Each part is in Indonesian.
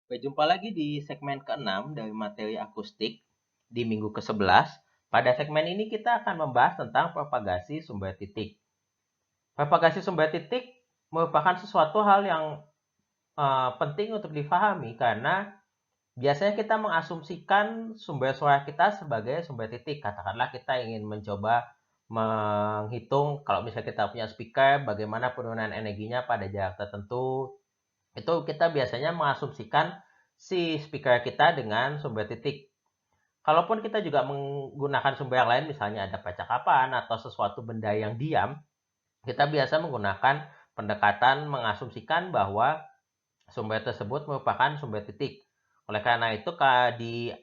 Berjumpa lagi di segmen ke-6 dari materi akustik di minggu ke-11. Pada segmen ini kita akan membahas tentang propagasi sumber titik. Propagasi sumber titik merupakan sesuatu hal yang penting untuk difahami karena biasanya kita mengasumsikan sumber suara kita sebagai sumber titik. Katakanlah kita ingin mencoba menghitung kalau misalnya kita punya speaker, bagaimana penurunan energinya pada jarak tertentu. Itu kita biasanya mengasumsikan si speaker kita dengan sumber titik. Kalaupun kita juga menggunakan sumber yang lain, misalnya ada percakapan atau sesuatu benda yang diam, kita biasa menggunakan pendekatan mengasumsikan bahwa sumber tersebut merupakan sumber titik. Oleh karena itu,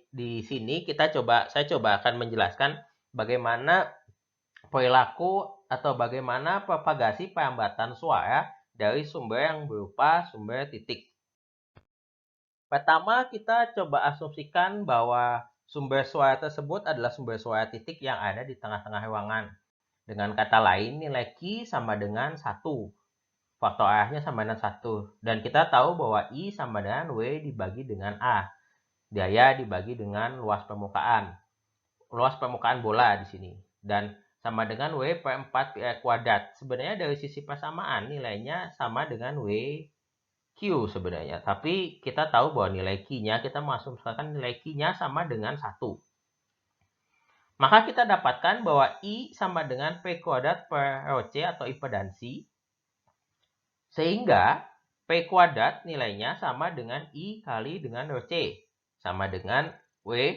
di sini saya coba akan menjelaskan bagaimana perilaku atau bagaimana propagasi perambatan suara dari sumber yang berupa sumber titik. Pertama, kita coba asumsikan bahwa sumber suara tersebut adalah sumber suara titik yang ada di tengah-tengah ruangan. Dengan kata lain, nilai Q sama dengan 1. Faktor arahnya sama dengan 1. Dan kita tahu bahwa I sama dengan W dibagi dengan A. Daya dibagi dengan luas permukaan. Luas permukaan bola di sini. Dan sama dengan W per 4 pi R kuadrat. Sebenarnya dari sisi persamaan, nilainya sama dengan W Q sebenarnya. Tapi kita tahu bahwa nilai Q-nya, kita mengasumsikan nilai Q-nya sama dengan 1. Maka kita dapatkan bahwa I sama dengan P kuadrat per ROC atau impedansi. Sehingga P kuadrat nilainya sama dengan I kali dengan ROC. Sama dengan W.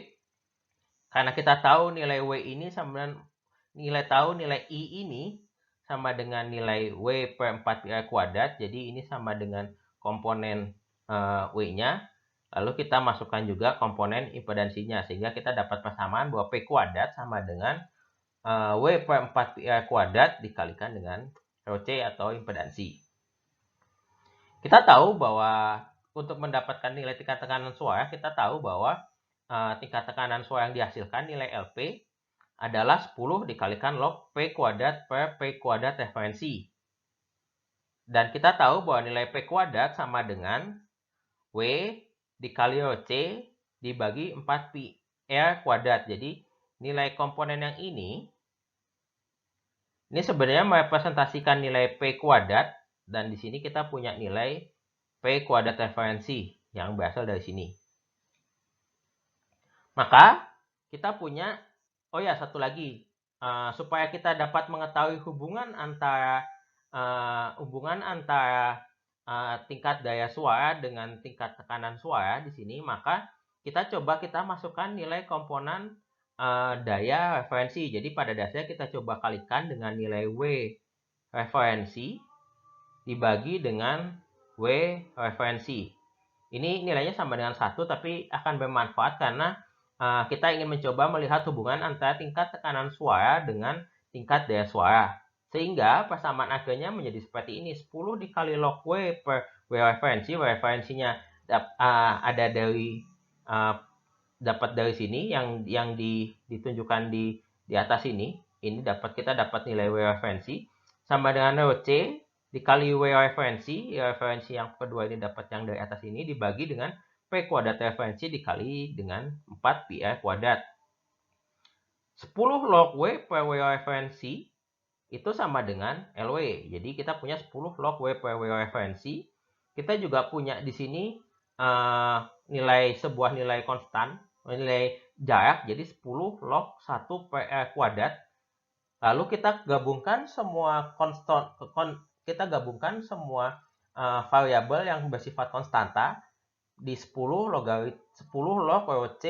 Karena kita tahu nilai W ini sama dengan nilai I ini sama dengan nilai W per 4 pi R kuadrat. Jadi ini sama dengan komponen W-nya. Lalu kita masukkan juga komponen impedansinya. Sehingga kita dapat persamaan bahwa P kuadrat sama dengan W per 4 pi R kuadrat dikalikan dengan ROC atau impedansi. Kita tahu bahwa untuk mendapatkan nilai tingkat tekanan suara, kita tahu bahwa tingkat tekanan suara yang dihasilkan nilai LP adalah 10 dikalikan log P kuadrat per P kuadrat referensi. Dan kita tahu bahwa nilai P kuadrat sama dengan W dikali ROC dibagi 4 pi R kuadrat. Jadi nilai komponen yang ini sebenarnya merepresentasikan nilai P kuadrat. Dan di sini kita punya nilai P kuadrat referensi yang berasal dari sini. Maka kita punya, oh ya satu lagi, supaya kita dapat mengetahui hubungan antara tingkat daya suara dengan tingkat tekanan suara di sini, maka kita masukkan nilai komponen daya referensi. Jadi pada dasarnya kita coba kalikan dengan nilai W referensi dibagi dengan W referensi. Ini nilainya sama dengan 1, tapi akan bermanfaat karena kita ingin mencoba melihat hubungan antara tingkat tekanan suara dengan tingkat daya suara. Sehingga persamaan akhirnya menjadi seperti ini. 10 dikali log W per W referensi. W referensinya ada dapat dari sini yang ditunjukkan di atas ini. Ini kita dapat nilai W referensi sama dengan ROC dikali W referensi yang kedua ini dapat yang dari atas ini dibagi dengan P kuadrat referensi dikali dengan 4 pi R kuadrat. 10 log W per W referensi itu sama dengan LW. Jadi kita punya 10 log W per W referensi. Kita juga punya di sini sebuah nilai konstan, nilai jarak, jadi 10 log 1 per R kuadrat. Lalu kita gabungkan semua variabel yang bersifat konstanta di 10 log ROC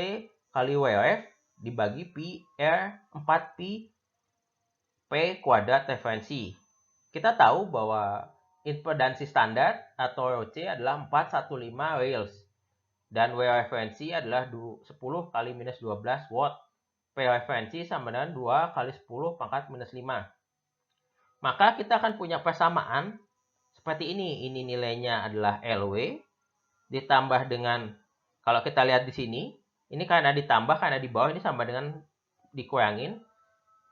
kali WRF dibagi pi R 4 pi P kuadrat referensi. Kita tahu bahwa impedansi standar atau ROC adalah 415 rails dan W referensi adalah 10 kali minus 12 watt. P referensi sama dengan 2 kali 10 pangkat minus 5. Maka kita akan punya persamaan seperti ini. Ini nilainya adalah LW ditambah dengan, kalau kita lihat di sini, ini karena ditambah, karena di bawah ini sama dengan dikurangin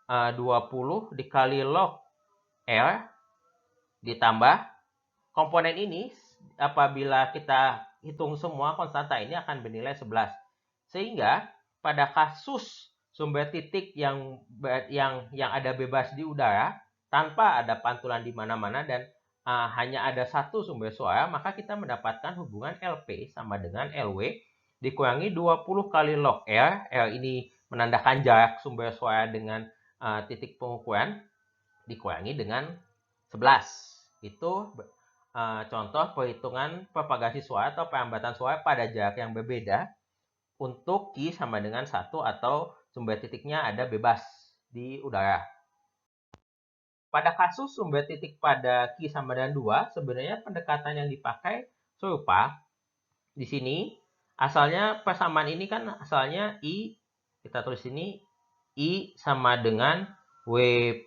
20 dikali log R ditambah komponen ini apabila kita hitung semua konstanta ini akan bernilai 11. Sehingga pada kasus sumber titik yang ada bebas di udara tanpa ada pantulan di mana-mana dan hanya ada satu sumber suara, maka kita mendapatkan hubungan LP sama dengan LW dikurangi 20 kali log R. R ini menandakan jarak sumber suara dengan titik pengukuran dikurangi dengan 11. Itu contoh perhitungan propagasi suara atau perlambatan suara pada jarak yang berbeda untuk Q sama dengan 1 atau sumber titiknya ada bebas di udara. Pada kasus sumber titik pada Q sama dengan 2, sebenarnya pendekatan yang dipakai serupa. Di sini, asalnya persamaan ini kan asalnya I, kita tulis ini, I sama dengan W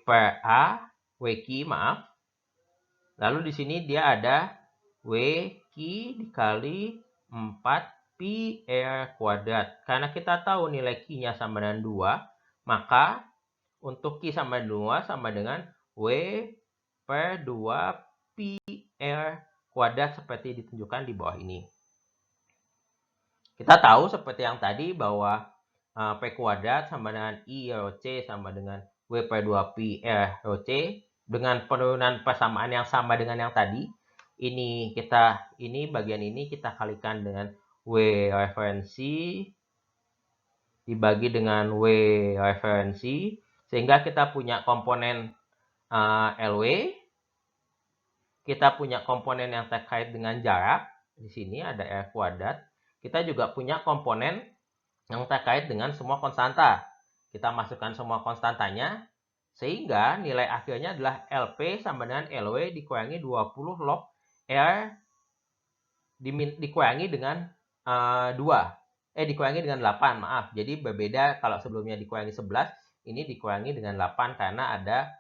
per A, WQ, maaf. Lalu di sini dia ada WQ dikali 4 pi R kuadrat. Karena kita tahu nilai Q-nya sama dengan 2, maka untuk Q sama 2 sama dengan W per 2 pi R kuadrat seperti ditunjukkan di bawah ini. Kita tahu seperti yang tadi bahwa P kuadrat sama dengan I rho C sama dengan W per 2 pi R rho C. Dengan penurunan persamaan yang sama dengan yang tadi, bagian ini kita kalikan dengan W referensi dibagi dengan W referensi, sehingga kita punya komponen LW, kita punya komponen yang terkait dengan jarak, di sini ada R kuadrat, kita juga punya komponen yang terkait dengan semua konstanta. Kita masukkan semua konstantanya, sehingga nilai akhirnya adalah LP sama dengan LW dikurangi 20 log R dikurangi dengan 2. Dikurangi dengan 8, maaf. Jadi berbeda kalau sebelumnya dikurangi 11, ini dikurangi dengan 8 karena ada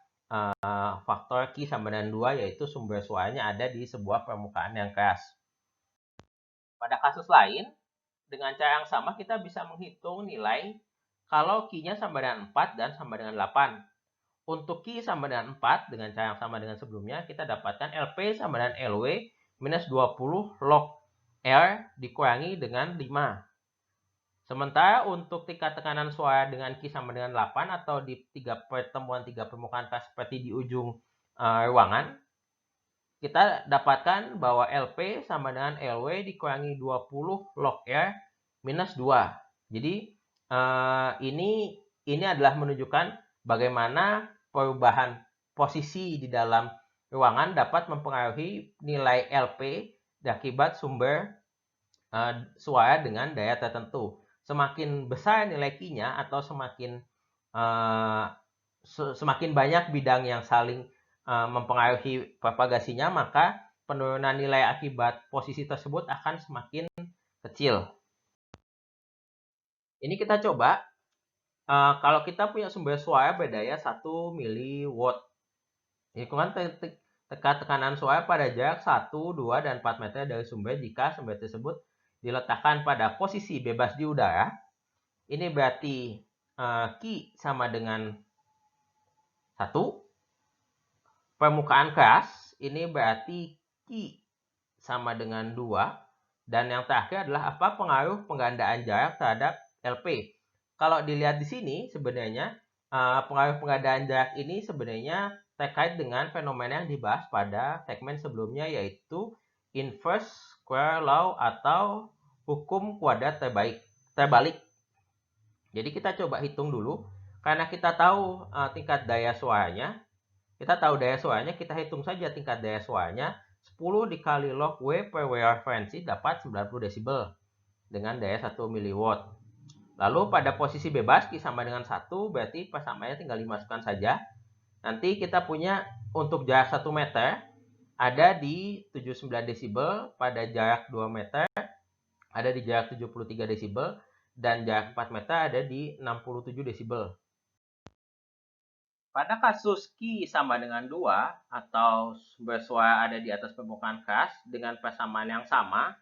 faktor Q sama dengan 2, yaitu sumber suaranya ada di sebuah permukaan yang keras. Pada kasus lain, dengan cara yang sama kita bisa menghitung nilai kalau Q-nya sama dengan 4 dan sama dengan 8. Untuk Q sama dengan 4, dengan cara yang sama dengan sebelumnya, kita dapatkan LP sama dengan LW minus 20 log R dikurangi dengan 5. Sementara untuk tingkat tekanan suara dengan Q sama dengan 8 atau di pertemuan 3 permukaan keras seperti di ujung ruangan, kita dapatkan bahwa LP sama dengan LW dikurangi 20 log R minus 2. Jadi ini adalah menunjukkan bagaimana perubahan posisi di dalam ruangan dapat mempengaruhi nilai LP akibat sumber suara dengan daya tertentu. Semakin besar nilai Q-nya atau semakin banyak bidang yang saling mempengaruhi propagasinya, maka penurunan nilai akibat posisi tersebut akan semakin kecil. Ini kita coba. Kalau kita punya sumber suara berdaya 1 mW, hitungan tekanan suara pada jarak 1, 2, dan 4 meter dari sumber jika sumber tersebut diletakkan pada posisi bebas di udara. Ini berarti Q sama dengan 1. Permukaan keras, ini berarti Q sama dengan 2. Dan yang terakhir adalah apa pengaruh penggandaan jarak terhadap LP. Kalau dilihat di sini, sebenarnya pengaruh penggandaan jarak ini sebenarnya terkait dengan fenomena yang dibahas pada segmen sebelumnya, yaitu inverse square law atau hukum kuadrat terbalik. Jadi kita coba hitung dulu. Karena kita tahu tingkat daya suaranya, kita hitung saja tingkat daya suaranya. 10 dikali log W per W referensi dapat 90 desibel dengan daya 1 mW. Lalu pada posisi bebas Q sama dengan 1, berarti persamaannya tinggal dimasukkan saja. Nanti kita punya untuk jarak 1 meter ada di 79 desibel, pada jarak 2 meter ada di jarak 73 desibel, dan jarak 4 meter ada di 67 desibel. Pada kasus Q sama dengan 2 atau sumber suara ada di atas permukaan keras dengan persamaan yang sama,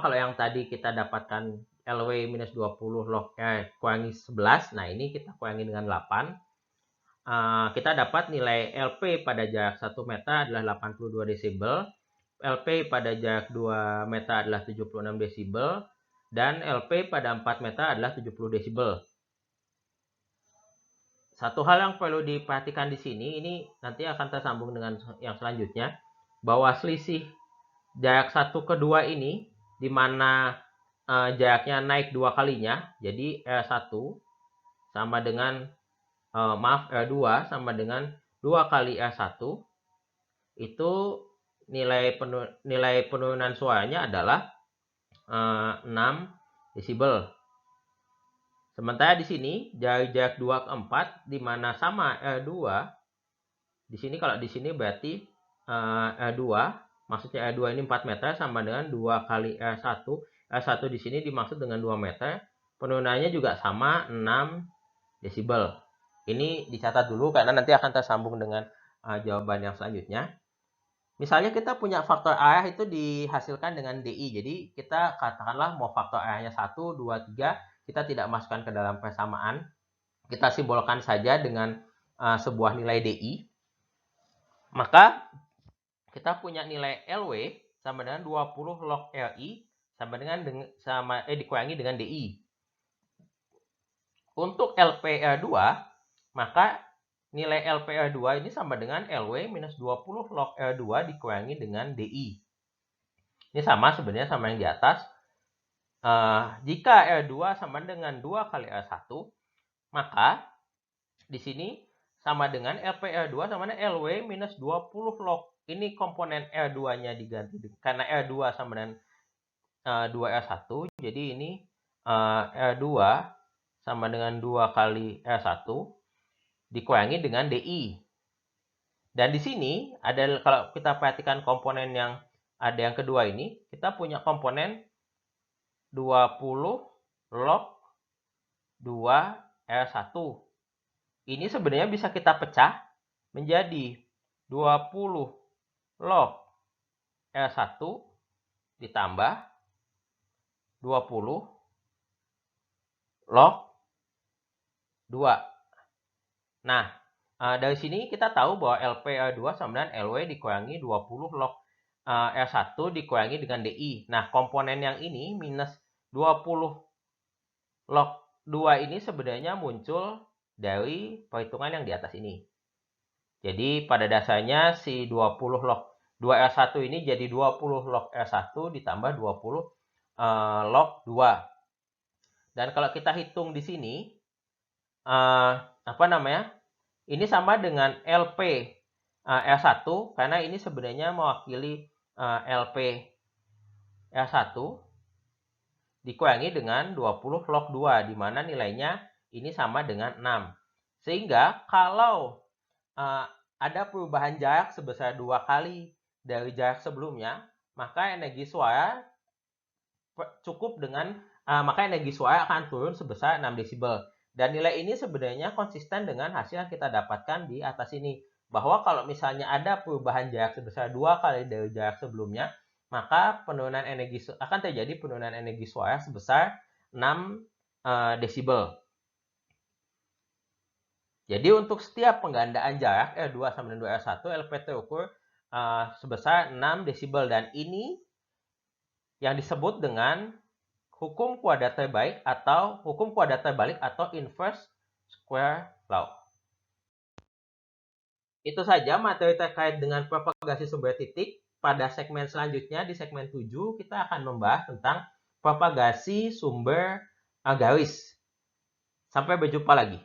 kalau yang tadi kita dapatkan LW minus 20 log R kurangi 11, nah ini kita kurangi dengan 8. Kita dapat nilai LP pada jarak 1 meter adalah 82 desibel, LP pada jarak 2 meter adalah 76 desibel dan LP pada 4 meter adalah 70 desibel. Satu hal yang perlu diperhatikan di sini, ini nanti akan tersambung dengan yang selanjutnya, bahwa selisih jarak 1 ke 2 ini, di mana jaraknya naik 2 kalinya, jadi R1 sama dengan, R2 sama dengan 2 kali R1, itu nilai penurunan suaranya adalah 6 desibel. Sementara di sini jarak 2 ke 4 di mana sama R2, di sini kalau di sini berarti R2, maksudnya R2 ini 4 meter sama dengan 2 kali R1. R1 di sini dimaksud dengan 2 meter. Penurunannya juga sama 6 desibel. Ini dicatat dulu karena nanti akan tersambung dengan jawaban yang selanjutnya. Misalnya kita punya faktor arah itu dihasilkan dengan DI. Jadi kita katakanlah mau faktor arahnya 1, 2, 3. Kita tidak masukkan ke dalam persamaan. Kita simbolkan saja dengan sebuah nilai DI. Maka kita punya nilai LW sama dengan 20 log LI sama dengan dikurangi dengan DI. Untuk LPR2, maka nilai LPR2 ini sama dengan LW minus 20 log R2 dikurangi dengan DI. Ini sama sebenarnya sama yang di atas. Jika R2 sama dengan 2 kali R1, maka di sini sama dengan LPR2 sama dengan LW minus 20 log. Ini komponen R2-nya diganti. Karena R2 sama dengan 2R1, jadi ini R2 sama dengan 2 kali R1 dikurangi dengan DI. Dan di sini ada, kalau kita perhatikan komponen yang ada yang kedua ini, kita punya komponen 20 log 2R1. Ini sebenarnya bisa kita pecah menjadi 20 log R1 ditambah 20 log 2. Nah, dari sini kita tahu bahwa LPR2 sama dengan LW dikurangi 20 log R1 dikurangi dengan DI. Nah, komponen yang ini minus 20 log 2 ini sebenarnya muncul dari perhitungan yang di atas ini. Jadi pada dasarnya si 20 log 2R1 ini jadi 20 log R1 ditambah 20 log 2. Dan kalau kita hitung di sini, ini sama dengan LP R1 karena ini sebenarnya mewakili LP R1 dikurangi dengan 20 log 2 di mana nilainya ini sama dengan 6. Sehingga kalau ada perubahan jarak sebesar 2 kali dari jarak sebelumnya, maka energi suara cukup dengan maka energi suara akan turun sebesar 6 desibel. Dan nilai ini sebenarnya konsisten dengan hasil yang kita dapatkan di atas ini. Bahwa kalau misalnya ada perubahan jarak sebesar 2 kali dari jarak sebelumnya, maka akan terjadi penurunan energi suara sebesar 6 desibel. Jadi untuk setiap penggandaan jarak R2 sama dengan 2R1, LP terukur sebesar 6 desibel. Dan ini yang disebut dengan hukum kuadrat terbalik atau inverse square law. Itu saja materi terkait dengan propagasi sumber titik. Pada segmen selanjutnya, di segmen 7, kita akan membahas tentang propagasi sumber garis. Sampai berjumpa lagi.